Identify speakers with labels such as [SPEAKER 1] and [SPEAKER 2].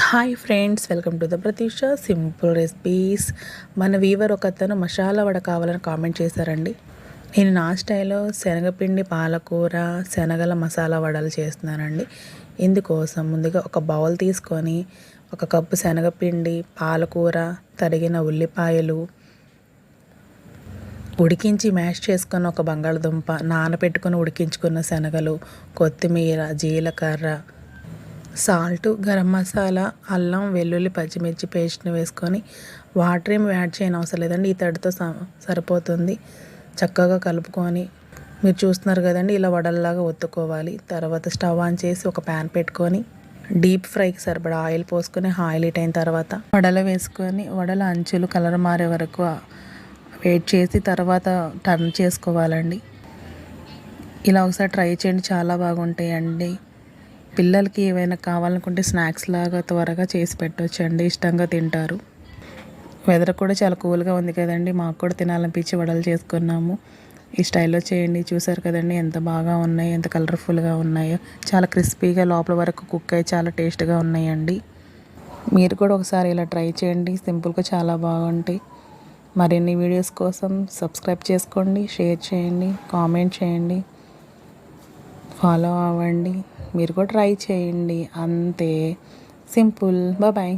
[SPEAKER 1] Hi friends, welcome to the Pratheesha simple recipes. మన వీవర్ ఒకతను మసాలా వడ కావాలని కామెంట్ చేశారండి. నేను నా స్టైల్లో శనగపిండి పాలకూర శనగల మసాలా వడలు చేస్తున్నానండి. ఇందుకోసం ముందుగా ఒక బౌల్ తీసుకొని 1 కప్పు శనగపిండి, పాలకూర, తరిగిన ఉల్లిపాయలు, ఉడికించి మ్యాష్ చేసుకున్న ఒక బంగాళదుంప, నానబెట్టుకొని ఉడికించుకున్న శనగలు, కొత్తిమీర, జీలకర్ర, సాల్ట్, గరం మసాలా, అల్లం వెల్లుల్లి పచ్చిమిర్చి పేస్ట్ని వేసుకొని వాటర్ ఏమి యాడ్ చేయని అవసరం లేదండి. ఈ తడితో సరిపోతుంది. చక్కగా కలుపుకొని మీరు చూస్తున్నారు కదండి, ఇలా వడల్లాగా ఒత్తుకోవాలి. తర్వాత స్టవ్ ఆన్ చేసి ఒక ప్యాన్ పెట్టుకొని డీప్ ఫ్రైకి సరిపడా ఆయిల్ పోసుకొని ఆయిల్ హీట్ అయిన తర్వాత వడలు వేసుకొని వడల అంచులు కలర్ మారే వరకు వెయిట్ చేసి తర్వాత టర్న్ చేసుకోవాలండి. ఇలా ఒకసారి ట్రై చేయండి, చాలా బాగుంటాయండి. పిల్లలకి ఏవైనా కావాలనుకుంటే స్నాక్స్ లాగా త్వరగా చేసి పెట్టొచ్చండి, ఇష్టంగా తింటారు. వెదర్ కూడా చాలా కూల్గా ఉంది కదండి, మాకు కూడా తినాలనిపించి వడలు చేసుకున్నాము. ఈ స్టైల్లో చేయండి. చూసారు కదండి ఎంత బాగా ఉన్నాయి, ఎంత కలర్ఫుల్గా ఉన్నాయో. చాలా క్రిస్పీగా లోపల వరకు కుక్ అయ్యి చాలా టేస్ట్గా ఉన్నాయండి. మీరు కూడా ఒకసారి ఇలా ట్రై చేయండి, సింపుల్గా చాలా బాగుంటాయి. మరిన్ని వీడియోస్ కోసం సబ్స్క్రైబ్ చేసుకోండి, షేర్ చేయండి, కామెంట్ చేయండి, ఫాలో అవ్వండి. మీరు కూడా ట్రై చేయండి. అంతే సింపుల్. బాయ్.